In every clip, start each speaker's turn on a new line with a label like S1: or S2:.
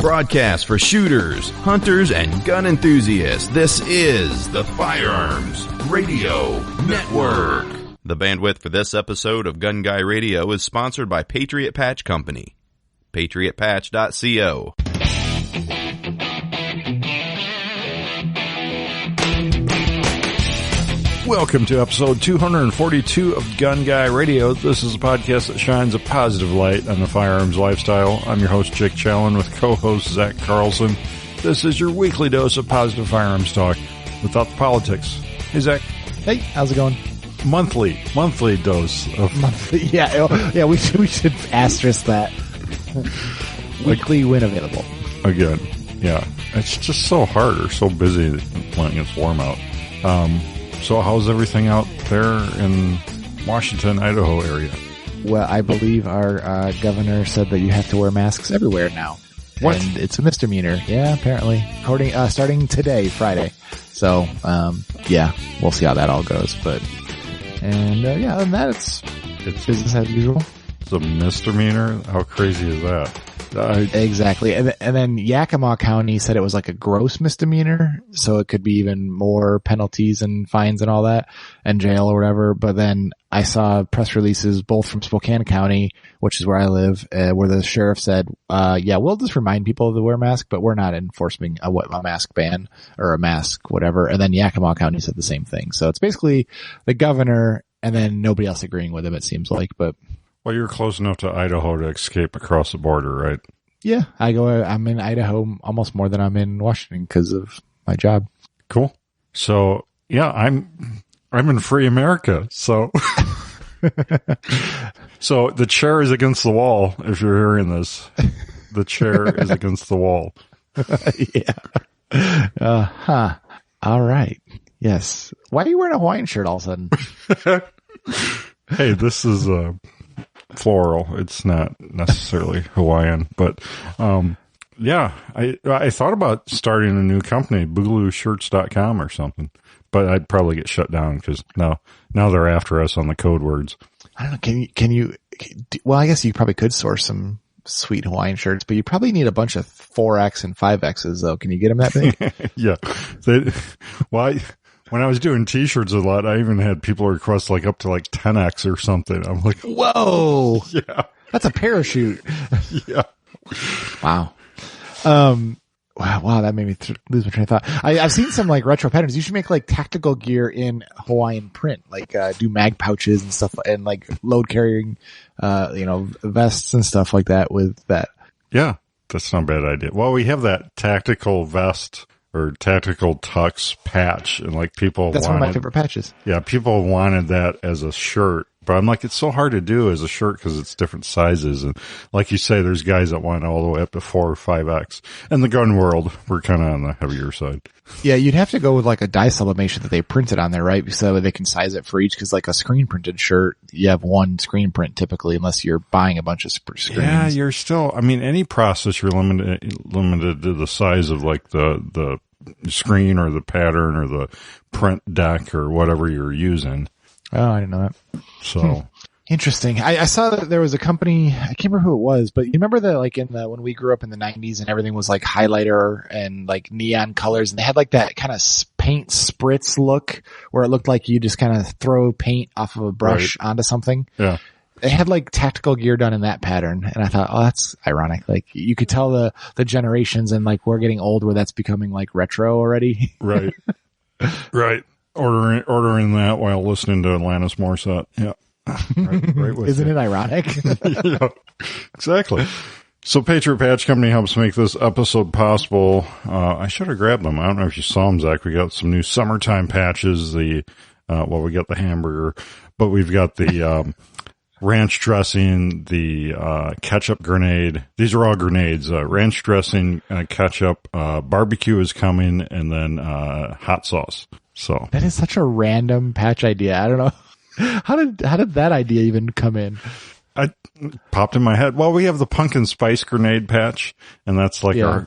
S1: broadcast for shooters, hunters, and gun enthusiasts. This is the Firearms Radio Network. The bandwidth for this episode of Gun Guy Radio is sponsored by Patriot Patch Company. PatriotPatch.co.
S2: Welcome to episode 242 of Gun Guy Radio. This is a podcast that shines a positive light on the firearms lifestyle. I'm your host, Jake Challand, with co-host Zack Carlson. This is your weekly dose of positive firearms talk without the politics. Hey, Zack.
S3: Hey, how's it going?
S2: Monthly dose of...
S3: Monthly, yeah, we should asterisk that. Weekly when available.
S2: Again, yeah. It's just so hard or so busy when it gets warm out. So how's everything out there in Washington, Idaho area?
S3: Well, I believe our governor said that you have to wear masks everywhere now.
S2: What?
S3: And it's a misdemeanor. Yeah, apparently. According, starting today, Friday. So, yeah, we'll see how that all goes. Yeah, other than that, it's business as usual.
S2: It's a misdemeanor? How crazy is that?
S3: Exactly. And then Yakima County said it was like a gross misdemeanor, so it could be even more penalties and fines and all that, and jail or whatever. But then I saw press releases both from Spokane County, which is where I live, where the sheriff said, yeah, we'll just remind people to wear a mask, but we're not enforcing a mask ban or a mask, whatever. And then Yakima County said the same thing. So it's basically the governor and then nobody else agreeing with him, it seems like, but...
S2: Well, you're close enough to Idaho to escape across the border, right?
S3: Yeah, I'm in Idaho almost more than I'm in Washington because of my job.
S2: Cool. So, yeah, I'm in free America. So, so the chair is against the wall. If you're hearing this, the chair is against the wall.
S3: Yeah. All right. Yes. Why are you wearing a Hawaiian shirt all of a sudden?
S2: Hey, this is floral. It's not necessarily Hawaiian, but yeah, I thought about starting a new company, BoogalooShirts.com or something, but I'd probably get shut down because now they're after us on the code words.
S3: I don't know. Can you? Well, I guess you probably could source some sweet Hawaiian shirts, but you probably need a bunch of 4X and 5Xs though. Can you get them that big?
S2: Yeah. When I was doing t-shirts a lot, I even had people request like up to like 10X or something. I'm like,
S3: whoa.
S2: Yeah.
S3: That's a parachute.
S2: Yeah.
S3: Wow. Wow, that made me lose my train of thought. I've seen some like retro patterns. You should make like tactical gear in Hawaiian print, like do mag pouches and stuff, and like load carrying, vests and stuff like that with that.
S2: Yeah, that's not a bad idea. Well, we have that tactical vest or tactical tux patch, and like
S3: that's one of my favorite patches.
S2: Yeah, people wanted that as a shirt, but I'm like, it's so hard to do as a shirt because it's different sizes, and like you say, there's guys that want all the way up to 4 or 5X. In the gun world, we're kind of on the heavier side.
S3: Yeah, you'd have to go with like a dye sublimation that they printed on there, right? So they can size it for each, because like a screen printed shirt, you have one screen print typically, unless you're buying a bunch of screens.
S2: Yeah, you're still. I mean, any process you're limited to the size of like the screen or the pattern or the print deck or whatever you're using.
S3: Oh, I didn't know that.
S2: So
S3: interesting. I saw that there was a company, I can't remember who it was, but you remember that like when we grew up in the 90s and everything was like highlighter and like neon colors, and they had like that kind of paint spritz look where it looked like you just kind of throw paint off of a brush onto something.
S2: Yeah.
S3: They had like tactical gear done in that pattern, and I thought, oh, that's ironic. Like you could tell the generations, and like we're getting old where that's becoming like retro already.
S2: Right. Right. Ordering that while listening to Alanis Morissette. Yeah. Right with
S3: Isn't it ironic?
S2: Yeah, exactly. So Patriot Patch Company helps make this episode possible. I should have grabbed them. I don't know if you saw them, Zach. We got some new summertime patches. We got the hamburger, but we've got the ranch dressing, the ketchup grenade. These are all grenades. Ranch dressing, ketchup, barbecue is coming, and then hot sauce. So
S3: that is such a random patch idea. I don't know. How did that idea even come in?
S2: I popped in my head. Well, we have the pumpkin spice grenade patch, and that's like our,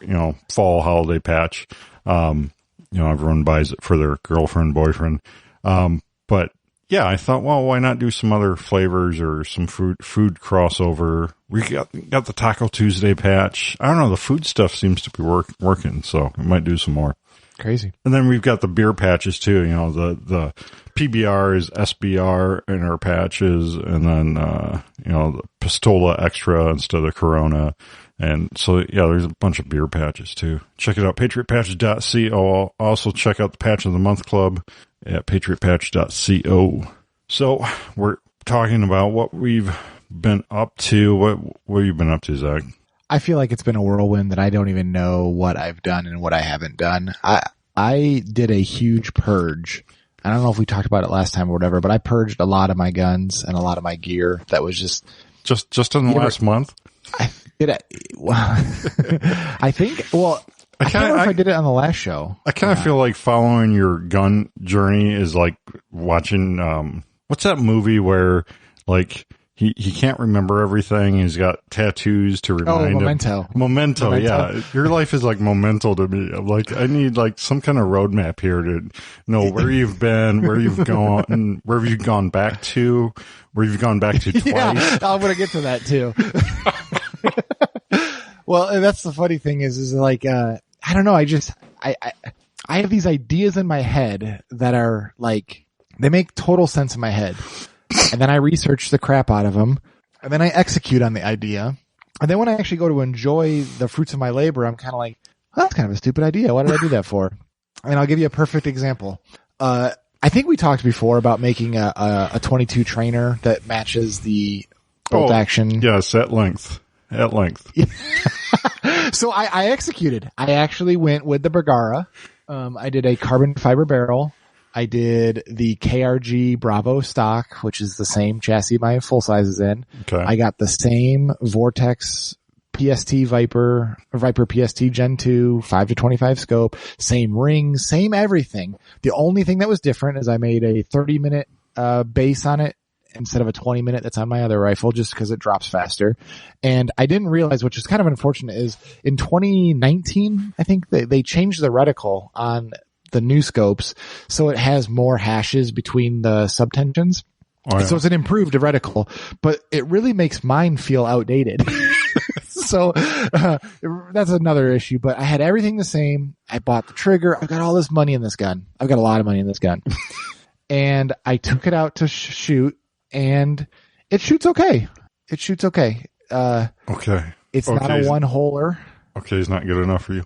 S2: fall holiday patch. Everyone buys it for their girlfriend, boyfriend. But yeah, I thought, well, why not do some other flavors or some food crossover? We got the Taco Tuesday patch. I don't know. The food stuff seems to be working, so I might do some more.
S3: Crazy.
S2: And then we've got the beer patches too. You know, the PBR is SBR in our patches, and then you know, the Pistola Extra instead of Corona. And so, yeah, there's a bunch of beer patches too. Check it out, patriotpatches.co. Also check out the Patch of the Month Club at patriotpatch.co. So we're talking about what we've been up to. What have you been up to, Zach?
S3: I feel like it's been a whirlwind that I don't even know what I've done and what I haven't done. I did a huge purge. I don't know if we talked about it last time or whatever, but I purged a lot of my guns and a lot of my gear. That was just
S2: in the last month.
S3: I did it. I think. Well, I don't know if I did it on the last show.
S2: I kind of feel like following your gun journey is like watching. What's that movie where like he can't remember everything? He's got tattoos to remind him. Memento. Yeah, your life is like Memento to me. I'm like, I need like some kind of roadmap here to know where you've been, where you've gone, where you've gone back to, where you've gone back to twice.
S3: Yeah, I'm gonna get to that too. Well, and that's the funny thing is like, I don't know. I have these ideas in my head that are like, they make total sense in my head. And then I research the crap out of them, and then I execute on the idea. And then when I actually go to enjoy the fruits of my labor, I'm kind of like, well, that's kind of a stupid idea. Why did I do that for? And I'll give you a perfect example. I think we talked before about making a 22 trainer that matches the bolt action.
S2: Yes, at length.
S3: So I executed. I actually went with the Bergara. I did a carbon fiber barrel. I did the KRG Bravo stock, which is the same chassis my full size is in.
S2: Okay.
S3: I got the same Vortex PST Viper PST Gen 2, 5-25 scope, same rings, same everything. The only thing that was different is I made a 30-minute base on it instead of a 20-minute that's on my other rifle, just because it drops faster. And I didn't realize, which is kind of unfortunate, is in 2019, I think they changed the reticle on the new scopes, so it has more hashes between the subtensions. Oh, yeah. So it's an improved reticle, but it really makes mine feel outdated. So that's another issue, but I had everything the same. I bought the trigger. I've got all this money in this gun. I've got a lot of money in this gun. And I took it out to shoot, and it shoots okay. Okay. It's not a one-holer.
S2: Okay, it's not good enough for you.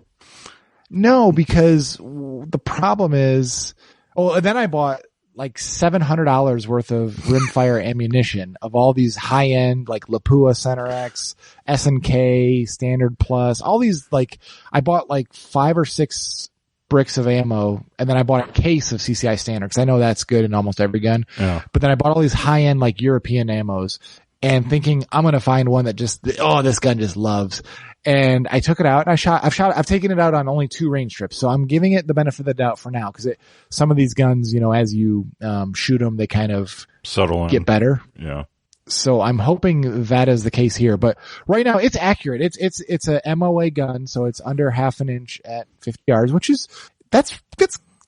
S3: No, because the problem is, and then I bought like $700 worth of rimfire ammunition of all these high end, like Lapua Center X, S&K, Standard Plus, all these, like, I bought like 5 or 6 bricks of ammo, and then I bought a case of CCI Standard, because I know that's good in almost every gun. Yeah. But then I bought all these high end, like, European ammos, and thinking I'm going to find one that just, this gun just loves. And I took it out, and I've taken it out on only 2 range trips. So I'm giving it the benefit of the doubt for now, because some of these guns, as you, shoot them, they kind of
S2: settle in,
S3: get better.
S2: Yeah.
S3: So I'm hoping that is the case here, but right now it's accurate. It's a MOA gun. So it's under half an inch at 50 yards, which is, that's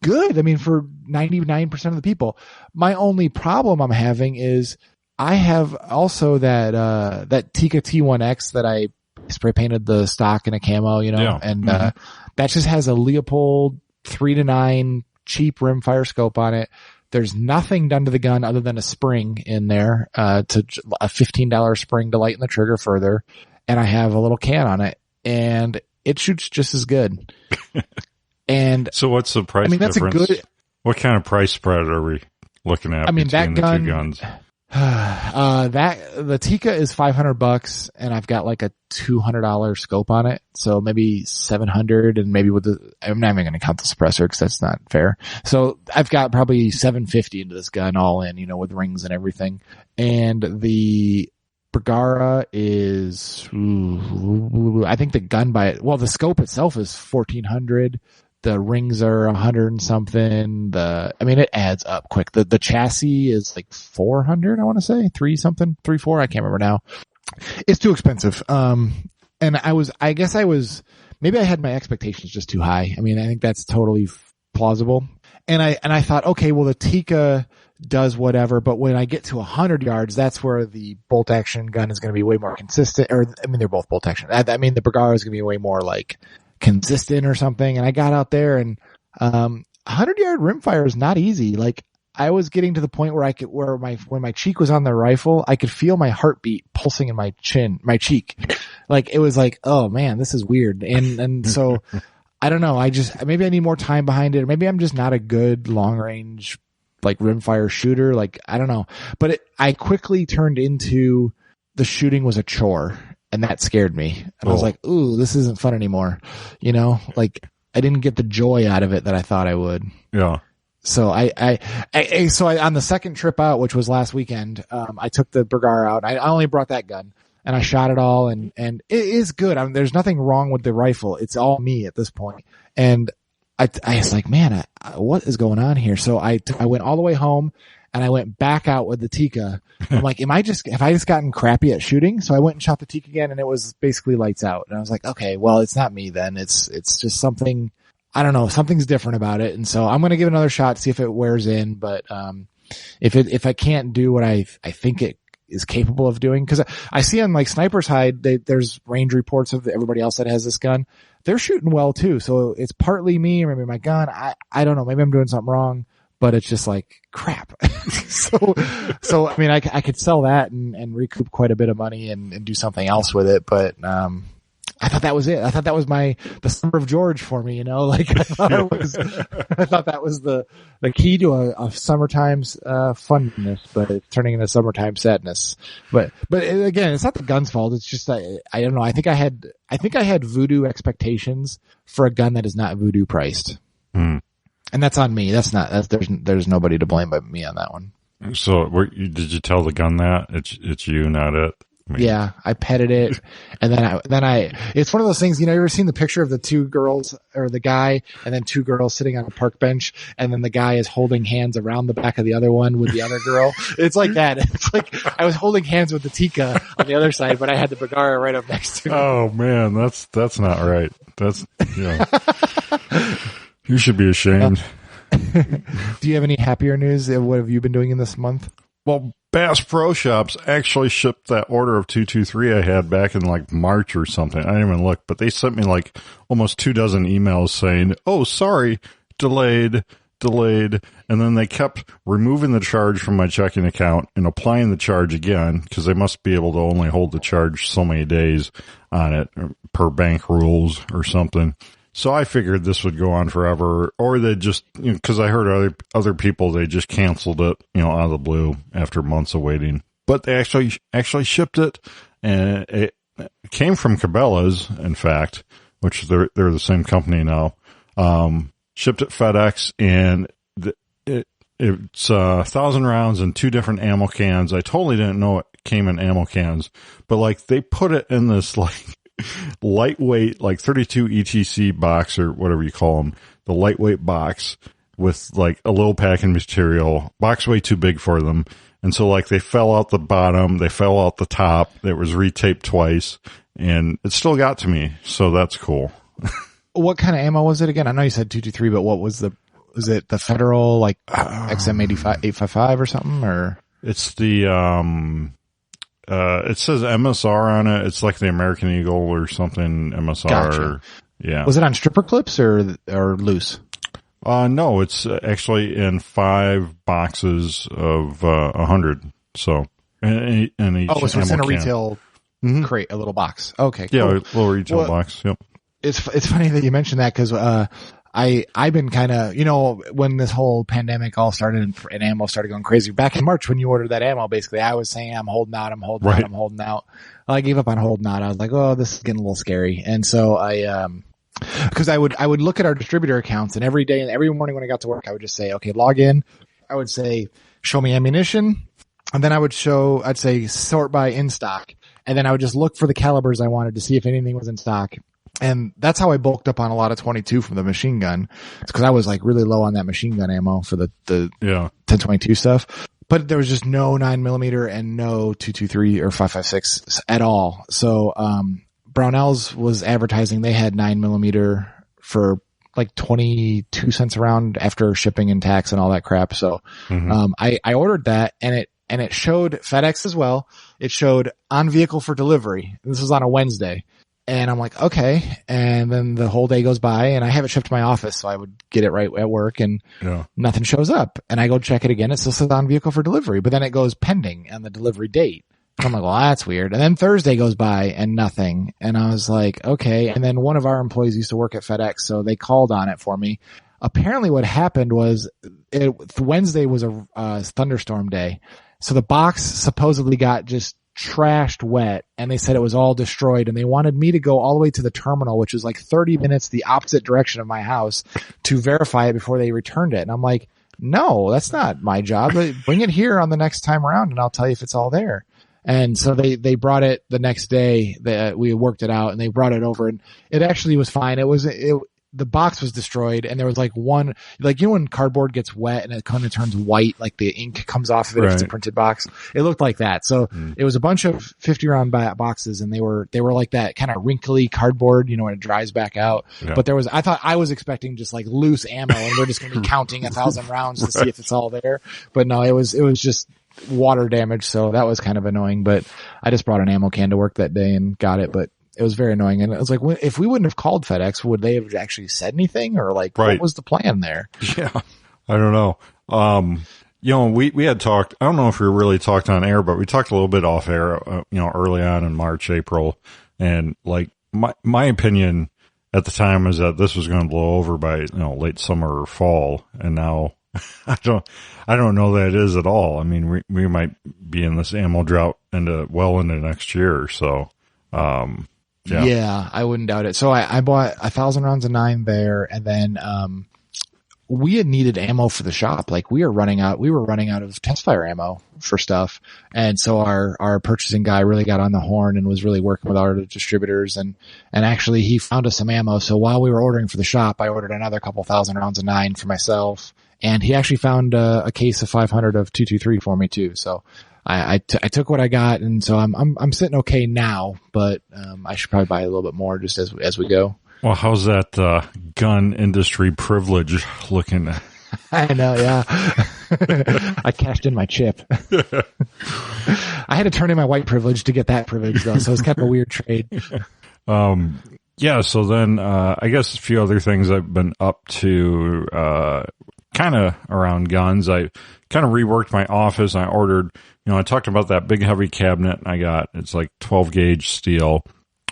S3: good. I mean, for 99% of the people. My only problem I'm having is I have also that Tika T1X that I spray painted the stock in a camo, and that just has a Leopold 3-9 cheap rimfire scope on it. There's nothing done to the gun other than a spring in there, to a $15 spring to lighten the trigger further. And I have a little can on it, and it shoots just as good. And
S2: so what's the price difference? That's a good, what kind of price spread are we looking at between
S3: that
S2: the
S3: gun,
S2: 2 guns?
S3: The Tika is $500, and I've got like a $200 scope on it. So maybe $700, and maybe I'm not even going to count the suppressor because that's not fair. So I've got probably $750 into this gun all in, with rings and everything. And the Bergara is, I think the gun the scope itself is $1,400. The rings are 100 and something. It adds up quick. The chassis is like 400, I want to say 3-4. I can't remember now. It's too expensive. And maybe I had my expectations just too high. I think that's totally plausible. And I thought, okay, well, the Tikka does whatever, but when I get to 100 yards, that's where the bolt action gun is going to be way more consistent. Or, I mean, they're both bolt action. I mean, the Bergara is going to be way more like consistent or something. And I got out there and, 100-yard rimfire is not easy. Like, I was getting to the point where when my cheek was on the rifle, I could feel my heartbeat pulsing in my cheek. Like, it was like, oh man, this is weird. And so I don't know. Maybe I need more time behind it. Or maybe I'm just not a good long range, like rimfire shooter. Like, I don't know, but I quickly turned into the shooting was a chore, and that scared me. And I was like, ooh, this isn't fun anymore. You know, like I didn't get the joy out of it that I thought I would. Yeah. So I on the second trip out, which was last weekend, I took the Bergara out. I only brought that gun and I shot it all and it is good. I mean, there's nothing wrong with the rifle. It's all me at this point. And I was like, man, what is going on here? So I went all the way home and I went back out with the Tikka. I'm like, have I just gotten crappy at shooting? So I went and shot the Tikka again and it was basically lights out. And I was like, okay, well, it's not me then. It's just something. I don't know. Something's different about it. And so I'm going to give it another shot, see if it wears in. But, if I can't do what I think it is capable of doing, cause I see on like Sniper's Hide, there's range reports of everybody else that has this gun. They're shooting well too. So it's partly me or maybe my gun. I don't know. Maybe I'm doing something wrong, but it's just like crap. so, I mean, I could sell that and recoup quite a bit of money and do something else with it. But, I thought that was it. I thought that was the Summer of George for me, you know, like I thought that was the key to a summertime's, funness, but it's turning into summertime sadness. But again, it's not the gun's fault. It's just, I don't know. I think I had voodoo expectations for a gun that is not voodoo priced. And that's on me. There's nobody to blame but me on that one.
S2: So did you tell the gun that it's you, not it?
S3: Yeah, I petted it. And then it's one of those things, you know, you ever seen the picture of the two girls or the guy and then two girls sitting on a park bench and then the guy is holding hands around the back of the other one with the other girl? It's like that. It's like I was holding hands with the Tikka on the other side, but I had the Bergara right up next to me.
S2: Oh man, that's not right. That's, yeah. You should be ashamed.
S3: Do you have any happier news? What have you been doing in this month?
S2: Well, Bass Pro Shops actually shipped that order of 223 I had back in like March or something. I didn't even look, but they sent me like almost 24 emails saying, oh, sorry, delayed. And then they kept removing the charge from my checking account and applying the charge again because they must be able to only hold the charge so many days on it per bank rules or something. So I figured this would go on forever, or they just, you know, cause I heard other people, they just canceled it, you know, out of the blue after months of waiting, but they actually shipped it, and it came from Cabela's, in fact, which they're the same company now. Shipped at FedEx, and it's 1,000 rounds in 2 different ammo cans. I totally didn't know it came in ammo cans, but like they put it in this like lightweight, like 32 ETC box or whatever you call them, the lightweight box with like a little packing material, box way too big for them. And so like they fell out the bottom, they fell out the top, it was retaped twice, and it still got to me. So that's cool.
S3: What kind of ammo was it again? I know you said 223, but what was it the Federal like XM85 855 or something, or?
S2: It's the, it says MSR on it. It's like the American Eagle or something, MSR.
S3: Gotcha.
S2: Yeah.
S3: Was it on stripper clips or loose?
S2: No, it's actually in 5 boxes of 100. So, and each
S3: so it's in a
S2: can.
S3: Retail crate, a little box. Okay, cool.
S2: Yeah, a little retail box. Yep.
S3: It's funny that you mentioned that because, I've been kind of, you know, when this whole pandemic all started and ammo started going crazy back in March when you ordered that ammo, basically I was saying I'm holding out. Well, I gave up on holding out. I was like, oh, this is getting a little scary. And so cause I would look at our distributor accounts, and every day and every morning when I got to work, I would just say, okay, log in. I would say, show me ammunition. And then I'd say sort by in stock. And then I would just look for the calibers I wanted to see if anything was in stock. And that's how I bulked up on a lot of 22 from the machine gun. It's because I was like really low on that machine gun ammo for the 1022 stuff. But there was just no 9mm and no 223 or 5.56 at all. So Brownells was advertising they had 9mm for like 22 cents a round after shipping and tax and all that crap. So, I ordered that and it showed FedEx as well. It showed on vehicle for delivery. This was on a Wednesday. And I'm like, okay. And then the whole day goes by and I have it shipped to my office. So I would get it right at work and nothing shows up. And I go check it again. It still says on vehicle for delivery, but then it goes pending on the delivery date. I'm like, well, that's weird. And then Thursday goes by and nothing. And I was like, okay. And then one of our employees used to work at FedEx. So they called on it for me. Apparently what happened was Wednesday was a thunderstorm day. So the box supposedly got just trashed wet and they said it was all destroyed and they wanted me to go all the way to the terminal, which was like 30 minutes the opposite direction of my house, to verify it before they returned it. And I'm like, no, that's not my job. Bring it here on the next time around and I'll tell you if it's all there. And so they brought it the next day that we worked it out and they brought it over and it actually was fine. The box was destroyed and there was like one, like, you know, when cardboard gets wet and it kind of turns white, like the ink comes off of it if it's a printed box. It looked like that. So it was a bunch of 50 round boxes and they were like that kind of wrinkly cardboard, you know, when it dries back out. Yeah. But I was expecting just like loose ammo and we're just going to be counting 1,000 rounds to see if it's all there. But no, it was just water damage. So that was kind of annoying, but I just brought an ammo can to work that day and got it. But it was very annoying. And it was like, if we wouldn't have called FedEx, would they have actually said anything or like, what was the plan there?
S2: Yeah. I don't know. You know, we had talked, I don't know if we really talked on air, but we talked a little bit off air, you know, early on in March, April. And like my opinion at the time was that this was going to blow over by, you know, late summer or fall. And now I don't know that it is at all. I mean, we might be in this ammo drought into next year. So,
S3: yeah, I wouldn't doubt it. So I bought 1,000 rounds of 9 there, and then we had needed ammo for the shop. Like we were running out of test fire ammo for stuff, and so our purchasing guy really got on the horn and was really working with our distributors, and actually he found us some ammo. So while we were ordering for the shop, I ordered another couple 1,000 rounds of 9 for myself, and he actually found a case of 500 of 223 for me too. So I took what I got, and so I'm sitting okay now, but I should probably buy a little bit more just as we go.
S2: Well, how's that gun industry privilege looking?
S3: I know, yeah. I cashed in my chip. I had to turn in my white privilege to get that privilege though, so it's kind of a weird trade.
S2: Yeah, so then I guess a few other things I've been up to kind of around guns. I kind of reworked my office. I ordered, you know, I talked about that big heavy cabinet I got. It's like 12 gauge steel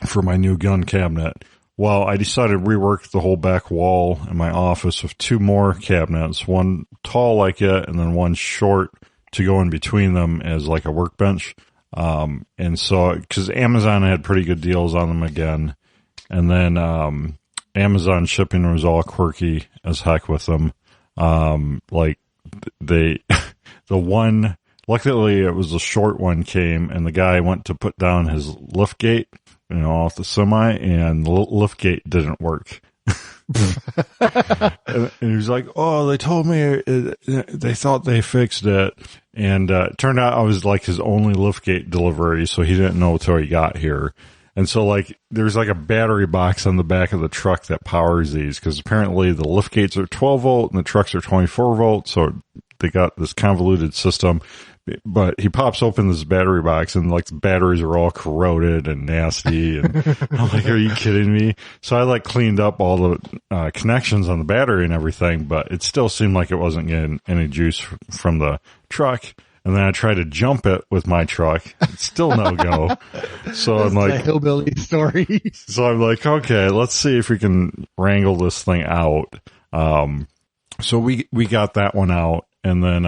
S2: for my new gun cabinet. Well, I decided to rework the whole back wall in my office with 2 more cabinets, one tall like it and then one short to go in between them as like a workbench. And so, cause Amazon had pretty good deals on them again. And then, Amazon shipping was all quirky as heck with them. Like the one, luckily it was a short one came and the guy went to put down his lift gate, you know, off the semi, and the lift gate didn't work. And he was like, oh, they told me they thought they fixed it. And it turned out I was like his only lift gate delivery, so he didn't know until he got here. And so like there's like a battery box on the back of the truck that powers these, because apparently the lift gates are 12 volt and the trucks are 24 volt, so they got this convoluted system. But he pops open this battery box and like the batteries are all corroded and nasty. And I'm like, are you kidding me? So I like cleaned up all the connections on the battery and everything, but it still seemed like it wasn't getting any juice from the truck. And then I tried to jump it with my truck. It's still no go. So I'm like,
S3: a hillbilly story.
S2: So I'm like, okay, let's see if we can wrangle this thing out. So we got that one out, and then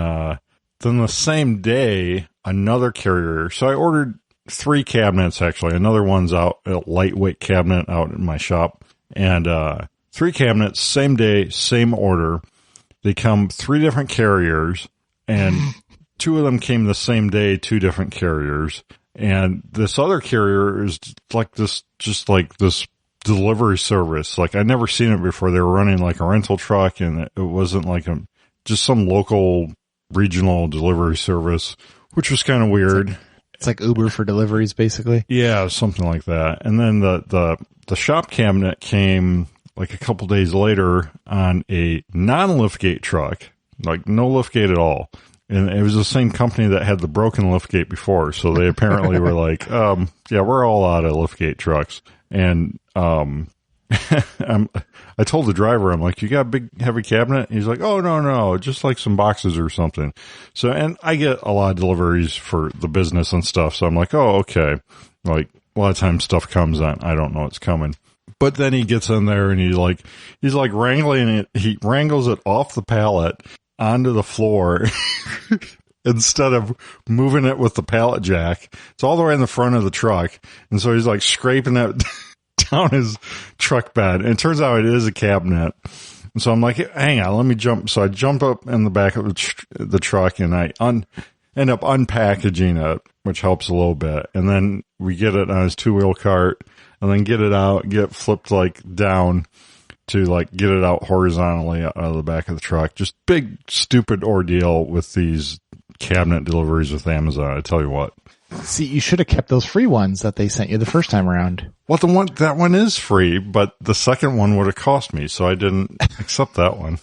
S2: the same day, another carrier. So I ordered 3 cabinets, actually. Another one's out, a lightweight cabinet out in my shop. And 3 cabinets, same day, same order. They come 3 different carriers, and 2 of them came the same day, 2 different carriers. And this other carrier is like this, just like this delivery service. Like I'd never seen it before. They were running like a rental truck, and it wasn't like just some local regional delivery service, which was kind of weird.
S3: It's like Uber for deliveries, basically.
S2: Yeah, something like that. And then the shop cabinet came like a couple days later on a non-liftgate truck, like no liftgate at all. And it was the same company that had the broken liftgate before. So they apparently were like, yeah, we're all out of liftgate trucks. And, I told the driver, I'm like, you got a big heavy cabinet? He's like, oh, no, just like some boxes or something. So, and I get a lot of deliveries for the business and stuff. So I'm like, oh, okay. Like a lot of times stuff comes on, I don't know it's coming. But then he gets in there and he's like wrangling it. He wrangles it off the pallet onto the floor instead of moving it with the pallet jack. It's all the way in the front of the truck. And so he's like scraping it down his truck bed. And it turns out it is a cabinet. And so I'm like, hang on, let me jump. So I jump up in the back of the truck and I end up unpackaging it, which helps a little bit. And then we get it on his 2-wheel cart and then get it out, get flipped like down to like get it out horizontally out of the back of the truck. Just big, stupid ordeal with these cabinet deliveries with Amazon. I tell you what.
S3: See, you should have kept those free ones that they sent you the first time around.
S2: Well, that one is free, but the second one would have cost me, so I didn't accept that one.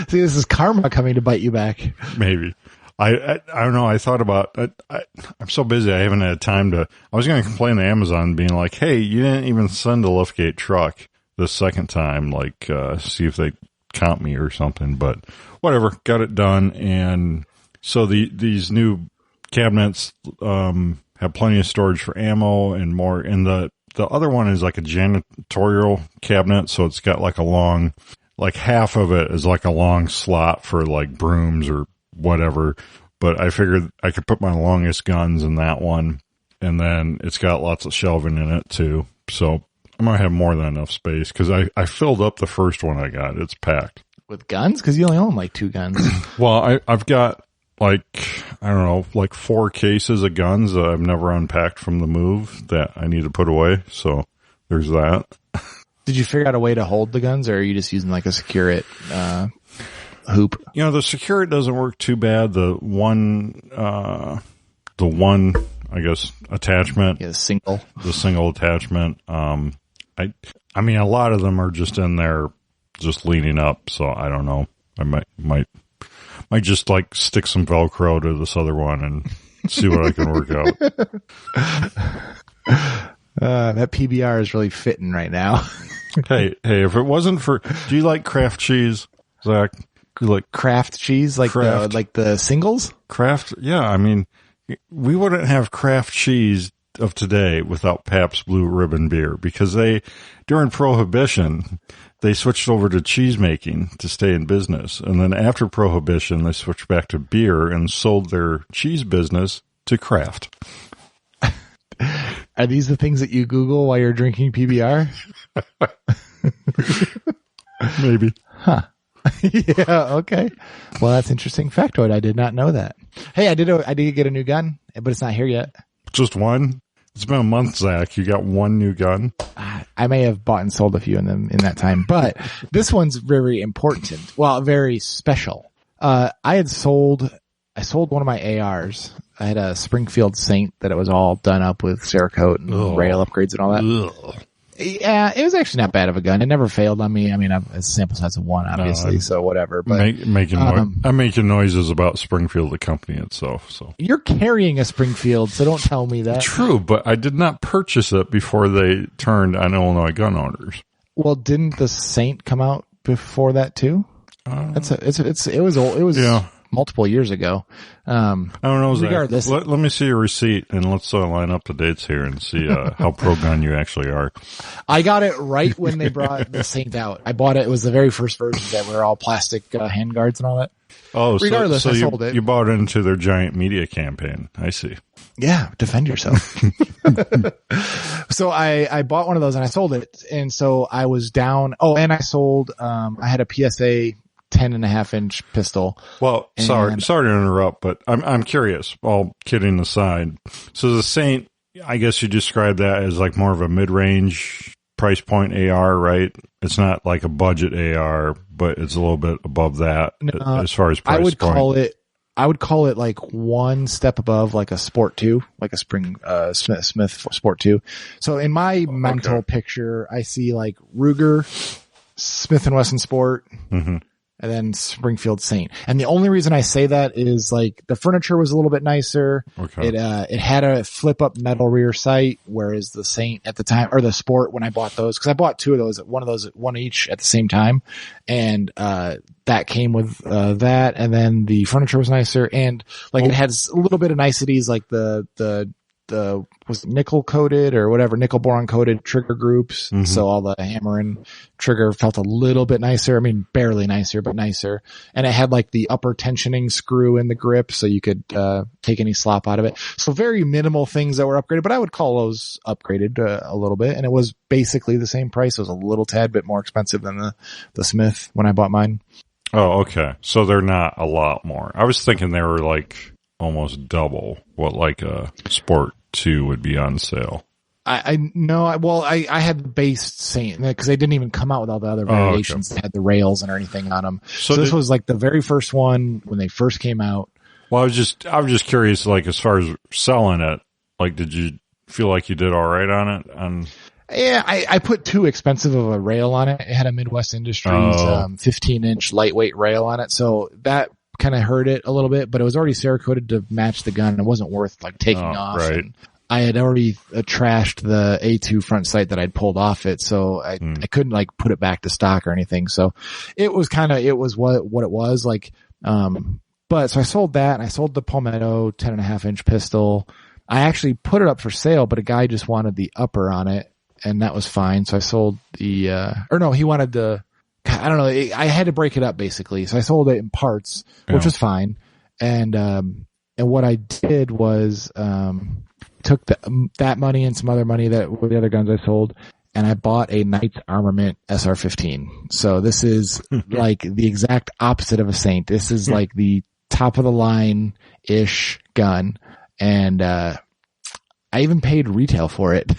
S3: See, this is karma coming to bite you back.
S2: Maybe. I don't know. I thought about I'm so busy. I haven't had time to. I was going to complain to Amazon, being like, "Hey, you didn't even send a liftgate truck the second time. Like, see if they count me or something." But whatever, got it done. And so these new cabinets have plenty of storage for ammo and more. And the other one is like a janitorial cabinet, so it's got like a long, like half of it is like a long slot for like brooms or whatever, but I figured I could put my longest guns in that one, and then it's got lots of shelving in it too, so I might have more than enough space, because I filled up the first one I got. It's packed.
S3: With guns? Because you only own like 2 guns.
S2: Well, I've got like, I don't know, like 4 cases of guns that I've never unpacked from the move that I need to put away, so there's that.
S3: Did you figure out a way to hold the guns, or are you just using like a Secure It hoop?
S2: You know, the Secure It doesn't work too bad. The one, I guess, attachment.
S3: Yeah, the
S2: single attachment. I mean, a lot of them are just in there, just leaning up. So I don't know. I might just like stick some Velcro to this other one and see what I can work out.
S3: That PBR is really fitting right now.
S2: Hey, if it wasn't for, do you like Kraft cheese, Zach? Like
S3: Kraft cheese, like the singles?
S2: Kraft, yeah. I mean, we wouldn't have Kraft cheese of today without Pabst Blue Ribbon beer, because during Prohibition, they switched over to cheese making to stay in business. And then after Prohibition, they switched back to beer and sold their cheese business to Kraft.
S3: Are these the things that you Google while you're drinking PBR?
S2: Maybe.
S3: Huh. Yeah, okay. Well, that's interesting factoid. I did not know that. Hey, I did get a new gun, but it's not here yet.
S2: Just one? It's been a month, Zach. You got one new gun?
S3: I may have bought and sold a few in that time, but this one's very important. Well, very special. I sold one of my ARs. I had a Springfield Saint that it was all done up with Cerakote and rail upgrades and all that. Ugh. Yeah, it was actually not bad of a gun. It never failed on me. I mean, it's a sample size of 1, obviously, so whatever. But
S2: I'm making noises about Springfield, the company itself. So
S3: you're carrying a Springfield, so don't tell me that.
S2: True, but I did not purchase it before they turned on Illinois gun owners.
S3: Well, didn't the Saint come out before that too? It was old. It was multiple years ago.
S2: I don't know.
S3: Regardless,
S2: let me see your receipt and let's line up the dates here and see how pro-gun you actually are.
S3: I got it right when they brought the Saint out. I bought it. It was the very first version that were all plastic handguards and all that.
S2: Oh,
S3: regardless,
S2: so
S3: I sold it.
S2: You bought into their giant media campaign. I see.
S3: Yeah, defend yourself. So I bought one of those and I sold it. And so I was down. Oh, and I sold, I had a PSA 10.5-inch pistol.
S2: Well, sorry to interrupt, but I'm curious, all kidding aside. So the Saint, I guess you describe that as like more of a mid-range price point AR, right? It's not like a budget AR, but it's a little bit above that as far as price point.
S3: I would call it I would call it like one step above like a Sport 2, like a Smith Sport 2. So in my mental picture, I see like Ruger, Smith & Wesson Sport, and then Springfield Saint. And the only reason I say that is like the furniture was a little bit nicer. Okay. It had a flip up metal rear sight, whereas the Saint at the time, or the Sport when I bought those, cause I bought two of those, one each at the same time. And, that came with, that. And then the furniture was nicer. And like it had a little bit of niceties, like the was nickel coated or whatever, nickel boron coated trigger groups. So all the hammer and trigger felt a little bit nicer. I mean, barely nicer, but nicer. And it had like the upper tensioning screw in the grip so you could, take any slop out of it. So very minimal things that were upgraded, but I would call those upgraded a little bit. And it was basically the same price. It was a little tad bit more expensive than the Smith when I bought mine.
S2: Oh, okay. So they're not a lot more. I was thinking they were like almost double what like a Sport 2 would be on sale.
S3: I had the base Saint because they didn't even come out with all the other variations that had the rails and anything on them. So this was like the very first one when they first came out.
S2: Well, I was just curious, like as far as selling it, like did you feel like you did all right on it?
S3: Yeah, I put too expensive of a rail on it. It had a Midwest Industries 15-inch lightweight rail on it, so that kind of hurt it a little bit. But it was already Cerakoted to match the gun, and it wasn't worth like taking off. Right. And I had already trashed the A2 front sight that I'd pulled off it, so I couldn't like put it back to stock or anything. So it was what it was like. But so I sold that, and I sold the Palmetto 10.5-inch pistol. I actually put it up for sale, but a guy just wanted the upper on it. And that was fine. So I sold he wanted I don't know. I had to break it up basically. So I sold it in parts, which was fine. And what I did was, took that money and some other money that were the other guns I sold, and I bought a Knights Armament SR-15. So this is like the exact opposite of a Saint. This is like the top of the line-ish gun. And, I even paid retail for it.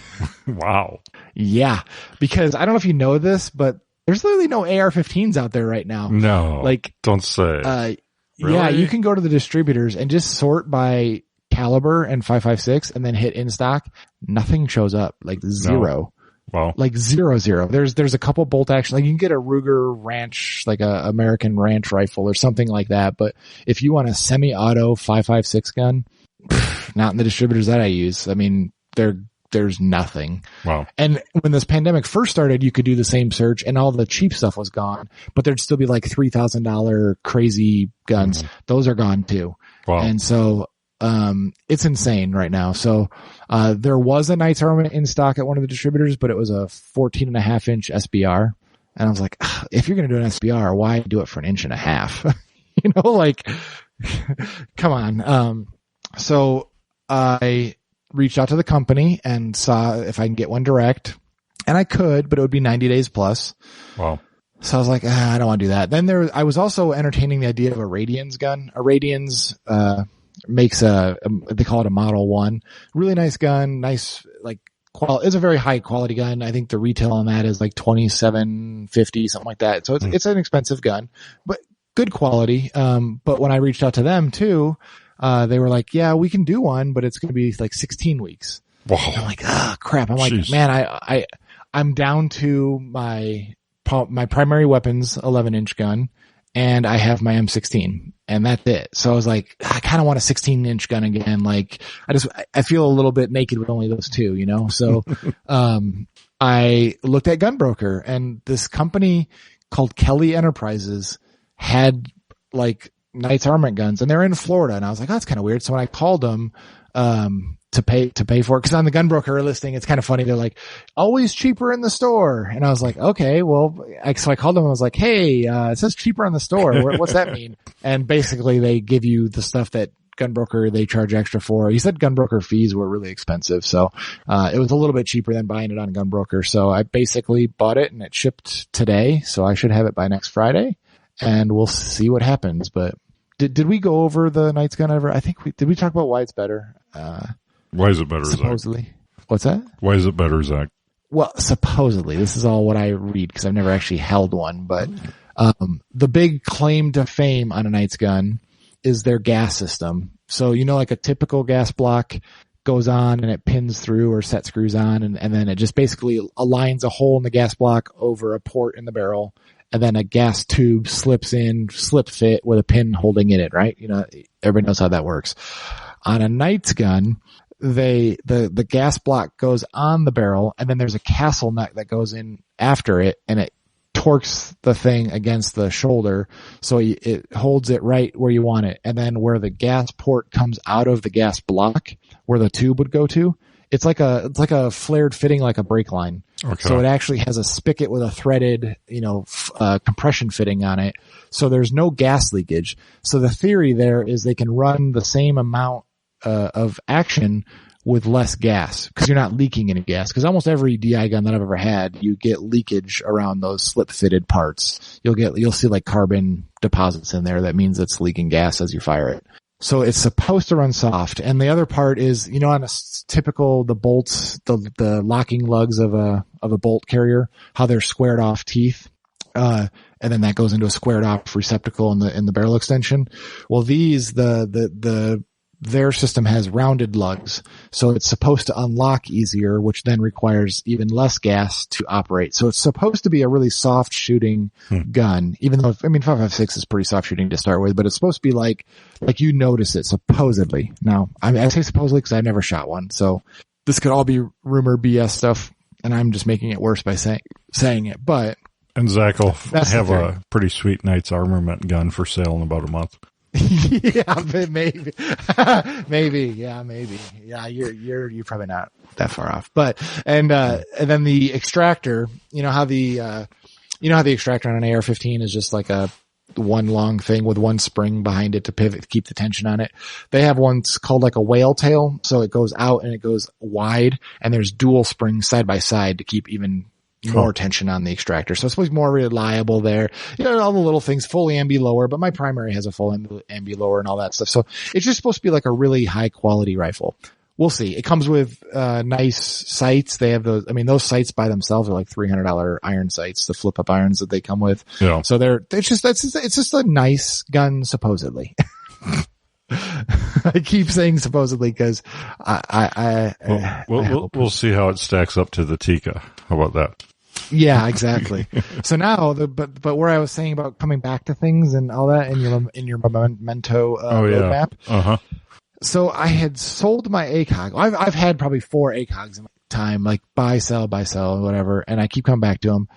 S2: Wow.
S3: Yeah. Because I don't know if you know this, but there's literally no AR-15s out there right now.
S2: No. Like, don't say.
S3: Really? Yeah, you can go to the distributors and just sort by caliber and 5.56 and then hit in stock. Nothing shows up. Like zero.
S2: No. Wow.
S3: Like 0. There's a couple bolt action. Like you can get a Ruger Ranch, like a American Ranch rifle or something like that. But if you want a semi-auto 5.56 gun, not in the distributors that I use. I mean, there's nothing.
S2: Wow.
S3: And when this pandemic first started, you could do the same search and all the cheap stuff was gone, but there'd still be like $3,000 crazy guns. Those are gone too.
S2: Wow.
S3: And so, it's insane right now. So, there was a Knights Armament in stock at one of the distributors, but it was a 14.5-inch SBR. And I was like, if you're going to do an SBR, why do it for 1.5 inches? You know, like, come on. So I reached out to the company and saw if I can get one direct, and I could, but it would be 90 days plus.
S2: Wow.
S3: So I was like, I don't want to do that. Then I was also entertaining the idea of a Radians gun. A Radians, makes they call it a Model 1. Really nice gun. Nice, like, it's a very high quality gun. I think the retail on that is like $2,750, something like that. So it's an expensive gun, but good quality. But when I reached out to them too, they were like, yeah, we can do one, but it's going to be like 16 weeks.
S2: Wow.
S3: I'm like, crap. I'm like, man, I'm down to my primary weapons 11-inch gun, and I have my M16, and that's it. So I was like, I kind of want a 16-inch gun again. Like, I feel a little bit naked with only those two, you know? So, I looked at Gunbroker, and this company called Kelly Enterprises had like Knights Armament guns, and they're in Florida. And I was like, oh, that's kind of weird. So when I called them, to pay for it, cause on the Gunbroker listing, it's kind of funny. They're like, always cheaper in the store. And I was like, okay, well, so I called them and I was like, hey, it says cheaper in the store. What's that mean? And basically they give you the stuff that Gunbroker, they charge extra for. He said Gunbroker fees were really expensive. So, it was a little bit cheaper than buying it on Gunbroker. So I basically bought it and it shipped today. So I should have it by next Friday, and we'll see what happens. But did we go over the Knights gun ever? I think did we talk about why it's better?
S2: Why is it better,
S3: supposedly?
S2: Zach?
S3: What's that?
S2: Why is it better, Zach?
S3: Well, supposedly. This is all what I read because I've never actually held one. But the big claim to fame on a Knights gun is their gas system. So, like a typical gas block goes on and it pins through or set screws on, and then it just basically aligns a hole in the gas block over a port in the barrel, and then a gas tube slips in, slip fit with a pin holding in it, right? Everybody knows how that works. On a Knight's gun, the gas block goes on the barrel, and then there's a castle nut that goes in after it, and it torques the thing against the shoulder, so it holds it right where you want it. And then where the gas port comes out of the gas block, where the tube would go to, it's like a flared fitting, like a brake line. Okay. So it actually has a spigot with a threaded, compression fitting on it. So there's no gas leakage. So the theory there is they can run the same amount of action with less gas, because you're not leaking any gas. Because almost every DI gun that I've ever had, you get leakage around those slip fitted parts. You'll see like carbon deposits in there. That means it's leaking gas as you fire it. So it's supposed to run soft. And the other part is, on a typical, the bolts, the locking lugs of a bolt carrier, how they're squared off teeth. And then that goes into a squared off receptacle in the barrel extension. Well, their system has rounded lugs, so it's supposed to unlock easier, which then requires even less gas to operate. So it's supposed to be a really soft shooting gun, even though, 5.56 is pretty soft shooting to start with, but it's supposed to be like you notice it, supposedly. Now, I say supposedly because I've never shot one, so this could all be rumor BS stuff, and I'm just making it worse by saying it, but.
S2: And Zach will have a pretty sweet Knight's Armament gun for sale in about a month.
S3: Yeah, maybe. Yeah, you're probably not that far off. But, and then the extractor, how the extractor on an AR-15 is just like a one long thing with one spring behind it to pivot, to keep the tension on it. They have one called like a whale tail. So it goes out and it goes wide, and there's dual springs side by side to keep even more tension on the extractor. So it's supposed to be more reliable there. All the little things, full ambi lower, but my primary has a full ambi lower and all that stuff. So it's just supposed to be like a really high quality rifle. We'll see. It comes with nice sights. They have those. Those sights by themselves are like $300 iron sights, the flip up irons that they come with. Yeah. So it's just a nice gun, supposedly. I keep saying supposedly because
S2: we'll see how it stacks up to the Tika. How about that?
S3: Yeah, exactly. So now but where I was saying about coming back to things and all that in your memento roadmap.
S2: Uh-huh.
S3: So I had sold my ACOG. I've had probably 4 ACOGs in my time, like buy, sell, whatever, and I keep coming back to them.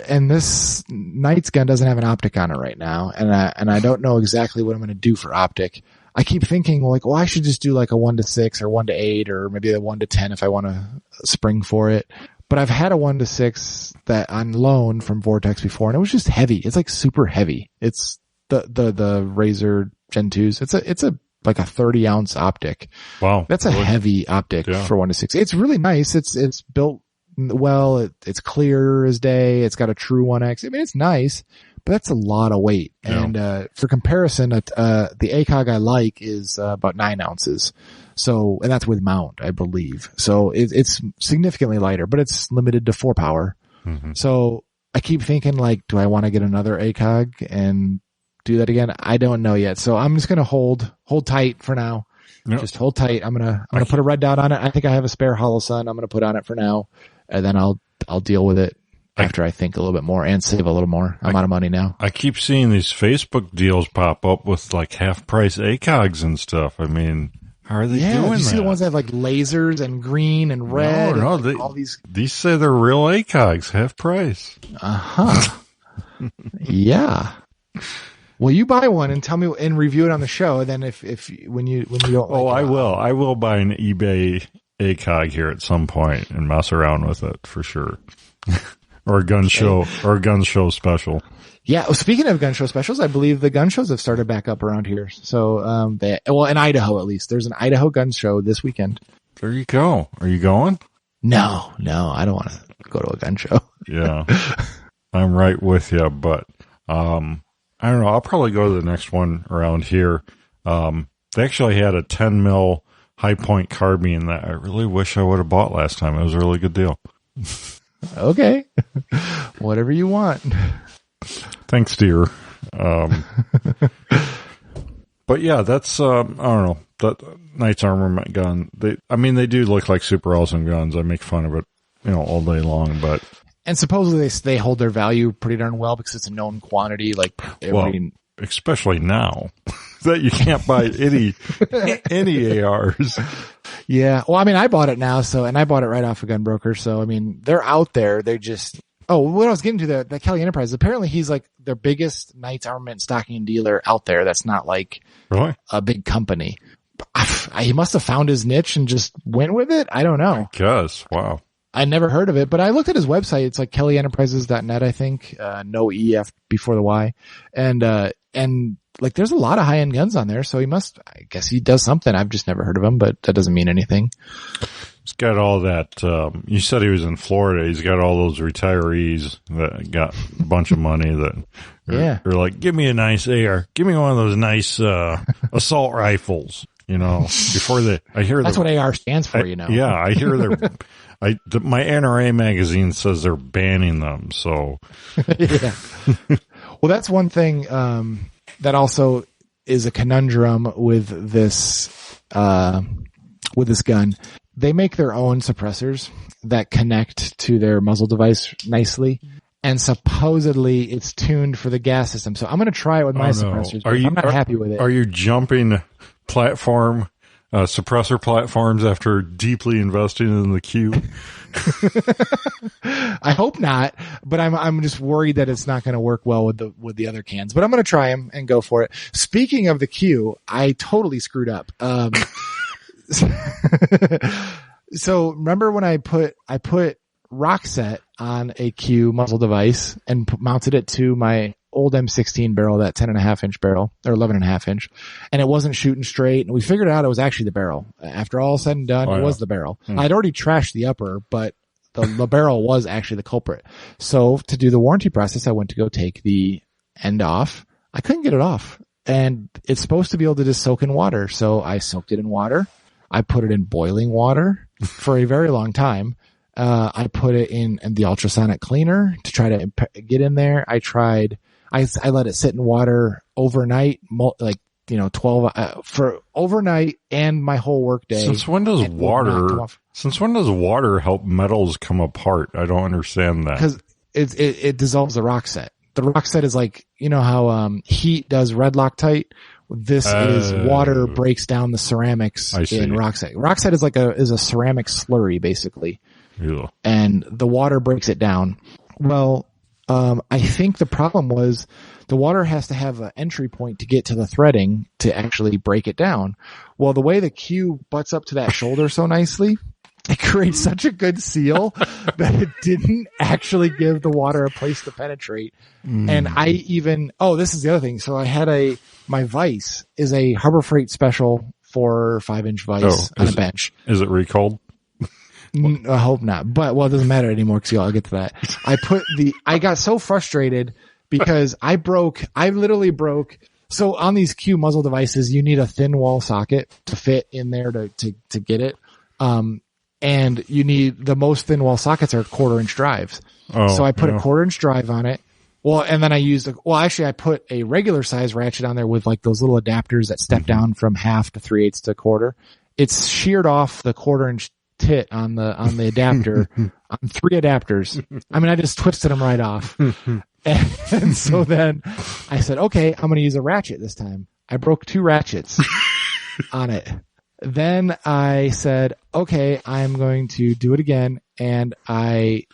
S3: And this Knight's gun doesn't have an optic on it right now, and I don't know exactly what I'm going to do for optic. I keep thinking, I should just do like a 1-6 or 1-8 or maybe a 1-10 if I want to spring for it. But I've had a 1-6 that on loan from Vortex before, and it was just heavy. It's like super heavy. It's the Razor Gen 2s. It's a like a 30-ounce optic.
S2: Wow.
S3: That's a heavy optic for 1-6. It's really nice. It's built well. It's clear as day. It's got a true 1X. It's nice, but that's a lot of weight. Yeah. And, for comparison, the ACOG I like is about 9 ounces. So, and that's with mount, I believe. So it's significantly lighter, but it's limited to 4 power. Mm-hmm. So I keep thinking do I want to get another ACOG and do that again? I don't know yet. So I'm just going to hold tight for now. Yep. Just hold tight. I'm going to put a red dot on it. I think I have a spare Hollow Sun. I'm going to put on it for now, and then I'll deal with it after I think a little bit more and save a little more. I'm out of money now.
S2: I keep seeing these Facebook deals pop up with like half price ACOGs and stuff. How are they doing that?
S3: You see the ones that have like lasers and green and red?
S2: No,
S3: all these
S2: say they're real ACOGs, half price.
S3: Uh-huh. Yeah. Well, you buy one and tell me and review it on the show. And then when you don't.
S2: Oh, I will buy an eBay ACOG here at some point and mess around with it for sure. Or a gun show special.
S3: Yeah. Well, speaking of gun show specials, I believe the gun shows have started back up around here. So, in Idaho, at least there's an Idaho gun show this weekend.
S2: There you go. Are you going?
S3: No, I don't want to go to a gun show.
S2: Yeah. I'm right with you, but, I don't know. I'll probably go to the next one around here. They actually had a 10 mil high point carbine that I really wish I would have bought last time. It was a really good deal.
S3: Okay. Whatever you want.
S2: Thanks, dear. But yeah, that's, I don't know, that Knight's Armament gun. They do look like super awesome guns. I make fun of it, all day long, but.
S3: And supposedly they hold their value pretty darn well because it's a known quantity.
S2: Especially now that you can't buy any ARs.
S3: Yeah. Well, I bought it now. And I bought it right off of Gunbroker. So, they're out there. They're just, what I was getting to the Kelly Enterprise, apparently he's like their biggest Knight's Armament stocking dealer out there. That's not like
S2: really
S3: a big company. He must have found his niche and just went with it. I don't know.
S2: I guess. Wow.
S3: I never heard of it, but I looked at his website. It's like kellyenterprises.net, I think. No EF before the Y. And like there's a lot of high end guns on there. So I guess he does something. I've just never heard of him, but that doesn't mean anything.
S2: He's got all that, you said he was in Florida. He's got all those retirees that got a bunch of money that are like, give me a nice AR. Give me one of those nice, assault rifles, before
S3: that's what AR stands for,
S2: Yeah, I hear my NRA magazine says they're banning them. So,
S3: yeah. Well, that's one thing, that also is a conundrum with this gun. They make their own suppressors that connect to their muzzle device nicely. And supposedly it's tuned for the gas system. So I'm going to try it with my suppressors. I'm not happy with it.
S2: Are you jumping suppressor platforms after deeply investing in the Q?
S3: I hope not, but I'm just worried that it's not going to work well with the other cans, but I'm going to try them and go for it. Speaking of the Q, I totally screwed up. So remember when I put Rockset on a Q muzzle device and mounted it to my old M16 barrel, that 10.5 inch barrel or 11.5 inch, and it wasn't shooting straight. And we figured out it was actually the barrel. After all said and done, it was the barrel. I'd already trashed the upper, but the barrel was actually the culprit. So to do the warranty process, I went to go take the end off. I couldn't get it off, and it's supposed to be able to just soak in water. So I soaked it in water. I put it in boiling water for a very long time. I put it in the ultrasonic cleaner to try to get in there. I let it sit in water overnight, 12 for overnight and my whole work day.
S2: Since when does water help metals come apart? I don't understand that.
S3: Because it dissolves the Rockset. The Rockset is like, how heat does red Loctite. This is water breaks down the ceramics in Rockset. Rockset is a ceramic slurry basically.
S2: Yeah.
S3: And the water breaks it down. Well, I think the problem was the water has to have an entry point to get to the threading to actually break it down. Well, the way the Q butts up to that shoulder so nicely, it creates such a good seal that it didn't actually give the water a place to penetrate. And this is the other thing. So I had my vise is a Harbor Freight special 4 or 5 inch vise on a bench.
S2: Is it recalled?
S3: I hope not, but it doesn't matter anymore because I'll get to that. I got so frustrated because I literally broke. So on these Q muzzle devices, you need a thin wall socket to fit in there to get it. And you need the most thin wall sockets are 1/4 inch drives. So I put a 1/4 inch drive on it. Well, and then I put a regular size ratchet on there with like those little adapters that step down from 1/2 to 3/8 to 1/4. It's sheared off the 1/4 inch tit on the adapter on 3 adapters. I just twisted them right off. And so then I said, okay, I'm going to use a ratchet this time. I broke 2 ratchets on it. Then I said, okay, I'm going to do it again. And I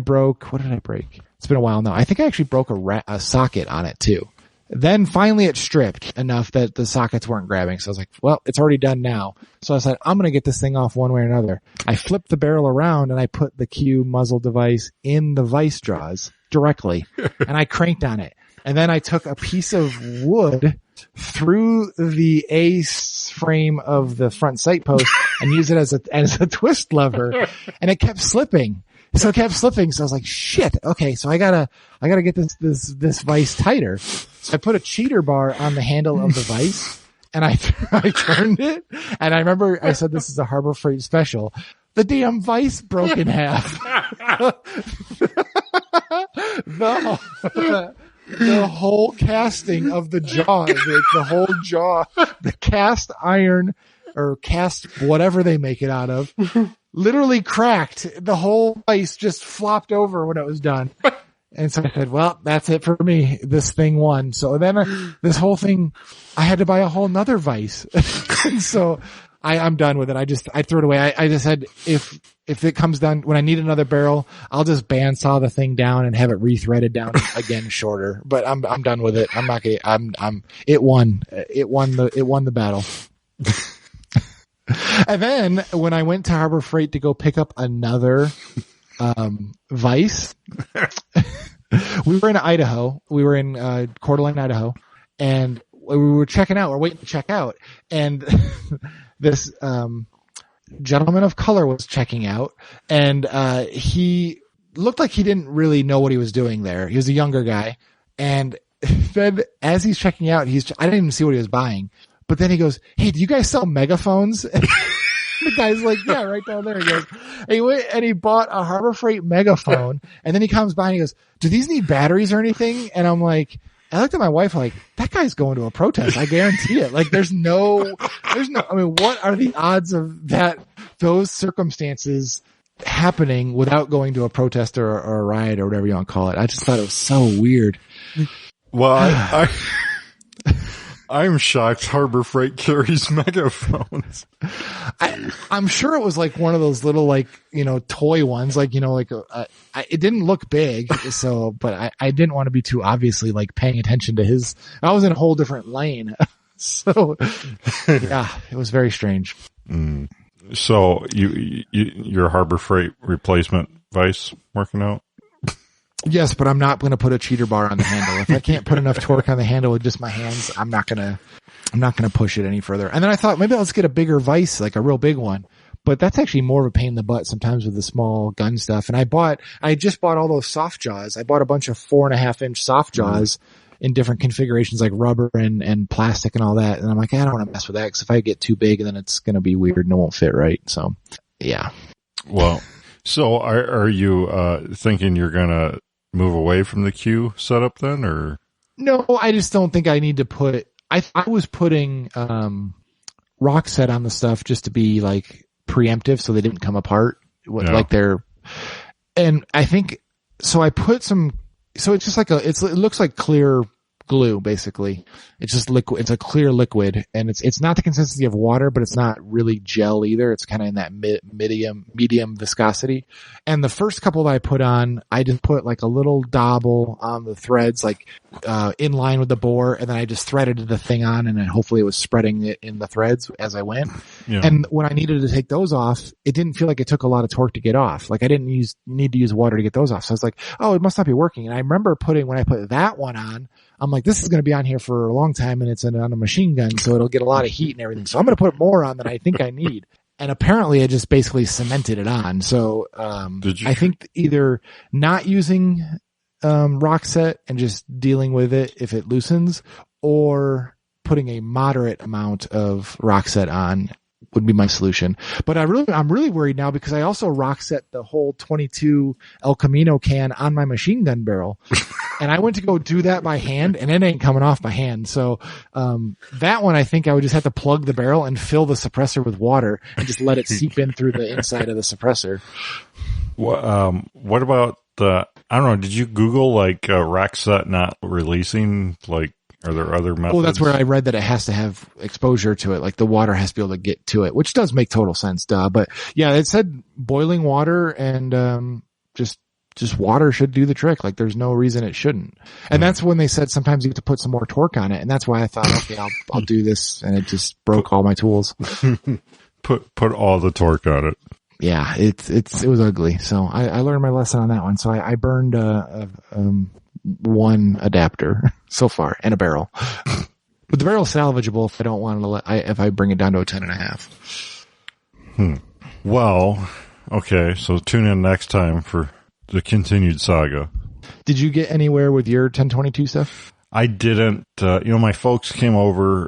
S3: broke, what did I break? It's been a while now. I think I actually broke a socket on it too. Then finally it stripped enough that the sockets weren't grabbing. So I was like, well, it's already done now. So I said, I'm going to get this thing off one way or another. I flipped the barrel around and I put the Q muzzle device in the vice jaws directly and I cranked on it. And then I took a piece of wood through the A frame of the front sight post and used it as a twist lever, and it kept slipping. So I was like, shit. Okay. So I gotta get this vise tighter. So I put a cheater bar on the handle of the vise and I turned it. And I remember I said, this is a Harbor Freight special. The damn vise broke in half. the whole casting of the jaw, the whole jaw, the cast iron or cast whatever they make it out of, literally cracked. The whole ice just flopped over when it was done. And so I said, well, that's it for me. This thing won. So then this whole thing, I had to buy a whole nother vise. And so I'm done with it. I threw it away. I just said, if it comes down, when I need another barrel, I'll just bandsaw the thing down and have it rethreaded down again shorter. But I'm done with it. I'm not gonna, it won the battle. And then when I went to Harbor Freight to go pick up another vise, we were in Idaho. We were in Coeur d'Alene, Idaho, and we were checking out. We're waiting to check out, and this gentleman of color was checking out, and he looked like he didn't really know what he was doing there. He was a younger guy, and then as he's checking out, I didn't even see what he was buying. But then he goes, "Hey, do you guys sell megaphones?" The guy's like, "Yeah, right down there." He goes, and he went and he bought a Harbor Freight megaphone, and then he comes by and he goes, "Do these need batteries or anything?" And I'm like, I looked at my wife like, that guy's going to a protest. I guarantee it. Like, there's no, I mean, what are the odds of those circumstances happening without going to a protest or a riot or whatever you want to call it? I just thought it was so weird.
S2: Well, I'm shocked Harbor Freight carries megaphones.
S3: I'm sure it was like one of those little, like, toy ones, like, it didn't look big. So, but I didn't want to be too obviously like paying attention to his, I was in a whole different lane. So yeah, it was very strange.
S2: So your Harbor Freight replacement vise working out?
S3: Yes, but I'm not going to put a cheater bar on the handle. If I can't put enough torque on the handle with just my hands, I'm not going to push it any further. And then I thought maybe I'll just get a bigger vise, like a real big one. But that's actually more of a pain in the butt sometimes with the small gun stuff. And I just bought all those soft jaws. I bought a bunch of 4.5-inch soft jaws in different configurations, like rubber and plastic and all that. And I'm like, I don't want to mess with that, because if I get too big, then it's going to be weird and it won't fit right. So yeah. Well,
S2: so are you thinking you're going to move away from the Q setup then, or?
S3: No, I just don't think I need to put, I was putting, rock set on the stuff just to be like preemptive so they didn't come apart. Like and I think, so I put some, so it's just like it looks like clear glue, basically. It's just liquid. It's a clear liquid, and it's not the consistency of water, but it's not really gel either. It's kind of in that medium viscosity. And the first couple that I put on, I just put like a little dabble on the threads, like in line with the bore, and then I just threaded the thing on, and then hopefully it was spreading it in the threads as I went. Yeah. And when I needed to take those off, it didn't feel like it took a lot of torque to get off. Like I didn't need to use water to get those off. So I was like, oh, it must not be working. And I remember when I put that one on, I'm like, this is going to be on here for a long time, and it's on a machine gun, so it'll get a lot of heat and everything. So I'm going to put more on than I think I need. And apparently I just basically cemented it on. So I think either not using rock set and just dealing with it if it loosens, or putting a moderate amount of rock set on would be my solution. But I'm really worried now, because I also rock set the whole 22 El Camino can on my machine gun barrel. And I went to go do that by hand, and it ain't coming off by hand. So, that one, I think I would just have to plug the barrel and fill the suppressor with water and just let it seep in through the inside of the suppressor.
S2: What about I don't know, did you Google like, rack set not releasing? Like, are there other methods?
S3: Well, that's where I read that it has to have exposure to it. Like the water has to be able to get to it, which does make total sense, But yeah, it said boiling water and, just water should do the trick. Like there's no reason it shouldn't. And that's when they said sometimes you have to put some more torque on it. And that's why I thought, okay, I'll do this. And it just broke all my tools.
S2: Put all the torque on it.
S3: Yeah, it was ugly. So I learned my lesson on that one. So I burned, one adapter so far and a barrel, but the barrel's salvageable if I don't want to if I bring it down to a 10.5.
S2: Well, okay. So tune in next time for the continued saga.
S3: Did you get anywhere with your 1022 stuff?
S2: I didn't. My folks came over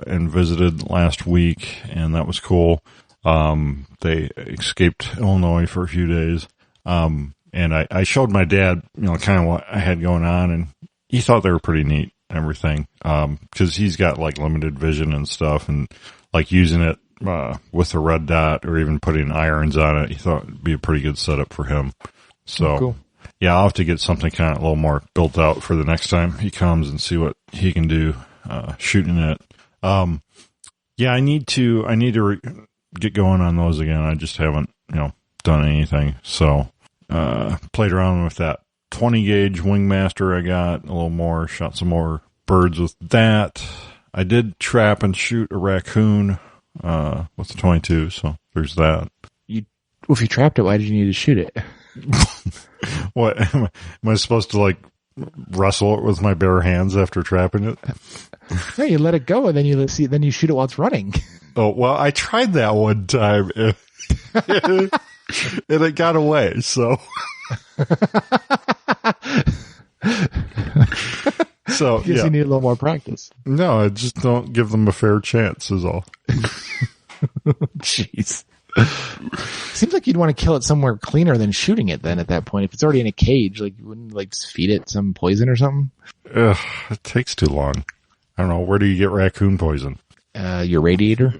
S2: and visited last week, and that was cool. They escaped Illinois for a few days. And I showed my dad, kind of what I had going on, and he thought they were pretty neat and everything. 'Cause he's got like limited vision and stuff, and like using it, with a red dot or even putting irons on it, he thought it'd be a pretty good setup for him. So
S3: Cool.
S2: yeah, I'll have to get something kind of a little more built out for the next time he comes and see what he can do, shooting it. Yeah, I need to get going on those again. I just haven't, done anything. So, played around with that 20 gauge Wingmaster I got a little more, shot some more birds with that. I did trap and shoot a raccoon, with the 22. So there's that.
S3: If you trapped it, why did you need to shoot it?
S2: What am I supposed to like wrestle it with my bare hands after trapping it?
S3: No, you let it go and then you shoot it while it's running.
S2: Oh, well, I tried that one time and it got away. So,
S3: You need a little more practice.
S2: No, I just don't give them a fair chance is all.
S3: Jeez. Seems like you'd want to kill it somewhere cleaner than shooting it then at that point. If it's already in a cage, like you wouldn't like just feed it some poison or something?
S2: Ugh, it takes too long. I don't know. Where do you get raccoon poison?
S3: Your radiator.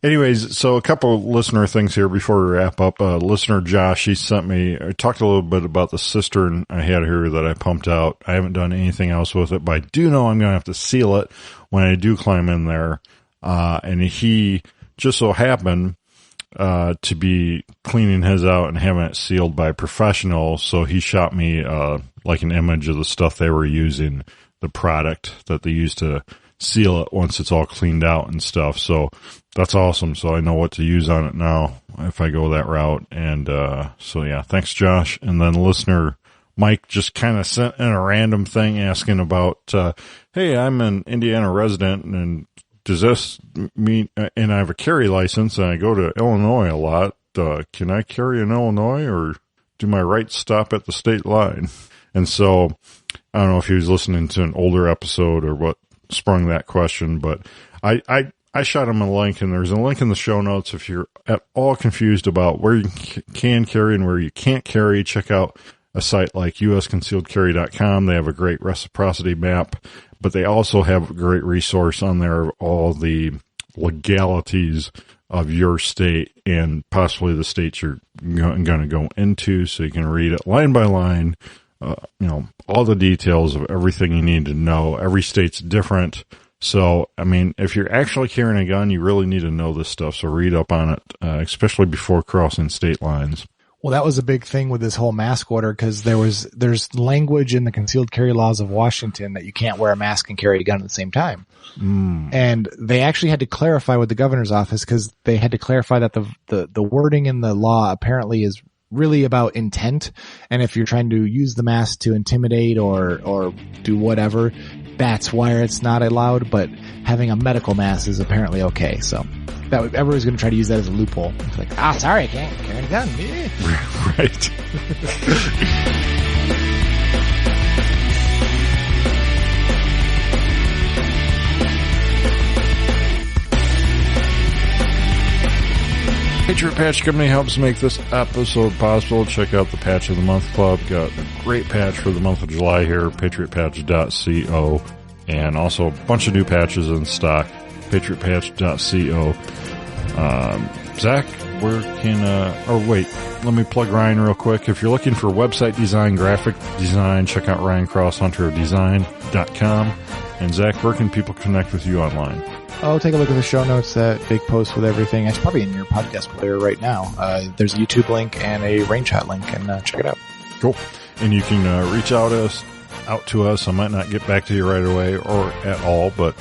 S2: Anyways, so a couple of listener things here before we wrap up. Listener Josh, he sent me, I talked a little bit about the cistern I had here that I pumped out. I haven't done anything else with it, but I do know I'm going to have to seal it when I do climb in there. And he just so happened, to be cleaning his out and having it sealed by a professional. So he shot me, like an image of the stuff they were using, the product that they used to seal it once it's all cleaned out and stuff. So that's awesome. So I know what to use on it now if I go that route. And, so yeah, thanks Josh. And then listener Mike just kind of sent in a random thing asking about, hey, I'm an Indiana resident and does this mean, and I have a carry license and I go to Illinois a lot. Can I carry in Illinois or do my rights stop at the state line? And so I don't know if he was listening to an older episode or what sprung that question, but I shot him a link, and there's a link in the show notes. If you're at all confused about where you can carry and where you can't carry, check out a site like usconcealedcarry.com. They have a great reciprocity map, but they also have a great resource on there of all the legalities of your state and possibly the states you're going to go into, so you can read it line by line, all the details of everything you need to know. Every state's different. So, I mean, if you're actually carrying a gun, you really need to know this stuff. So read up on it, especially before crossing state lines.
S3: Well, that was a big thing with this whole mask order, because there's language in the concealed carry laws of Washington that you can't wear a mask and carry a gun at the same time. And they actually had to clarify with the governor's office, because they had to clarify that the wording in the law apparently is really about intent. And if you're trying to use the mask to intimidate or do whatever, that's why it's not allowed. But having a medical mask is apparently okay. So everyone's going to try to use that as a loophole. It's like, sorry, I can't carry a gun.
S2: Right. Patriot Patch Company helps make this episode possible. Check out the Patch of the Month Club. Got a great patch for the month of July here, patriotpatch.co. And also a bunch of new patches in stock, patriotpatch.co. Zach, where can, let me plug Ryan real quick. If you're looking for website design, graphic design, check out RyanCrossHunterDesign.com. And Zach, where can people connect with you online?
S3: Oh, take a look at the show notes, that big post with everything. It's probably in your podcast player right now. There's a YouTube link and a RangeHot link, and check it out.
S2: Cool. And you can reach out to us. I might not get back to you right away or at all, but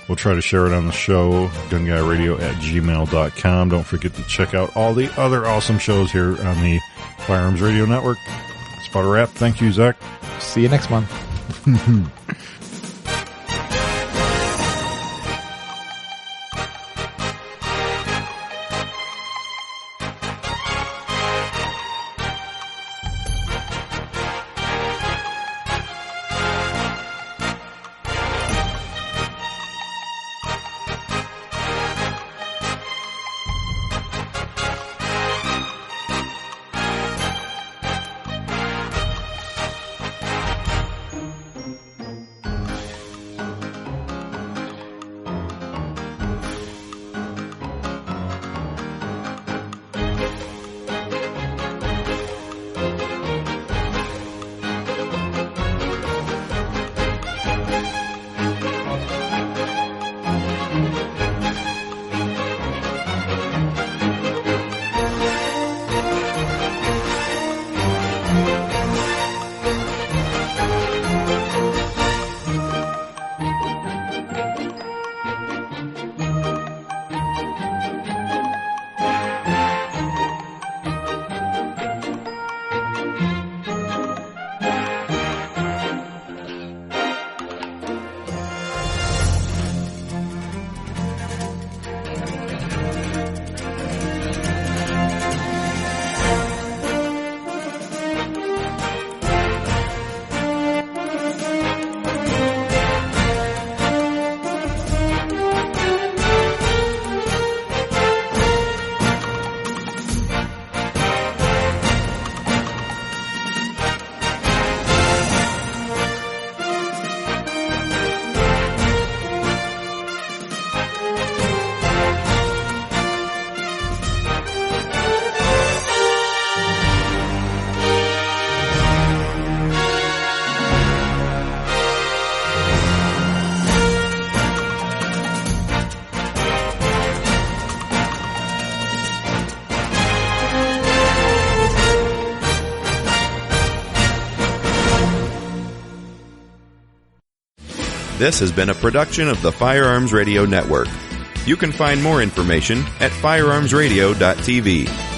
S2: we'll try to share it on the show, gunguyradio@gmail.com. Don't forget to check out all the other awesome shows here on the Firearms Radio Network. That's about a wrap. Thank you, Zach.
S3: See you next month.
S1: This has been a production of the Firearms Radio Network. You can find more information at firearmsradio.tv.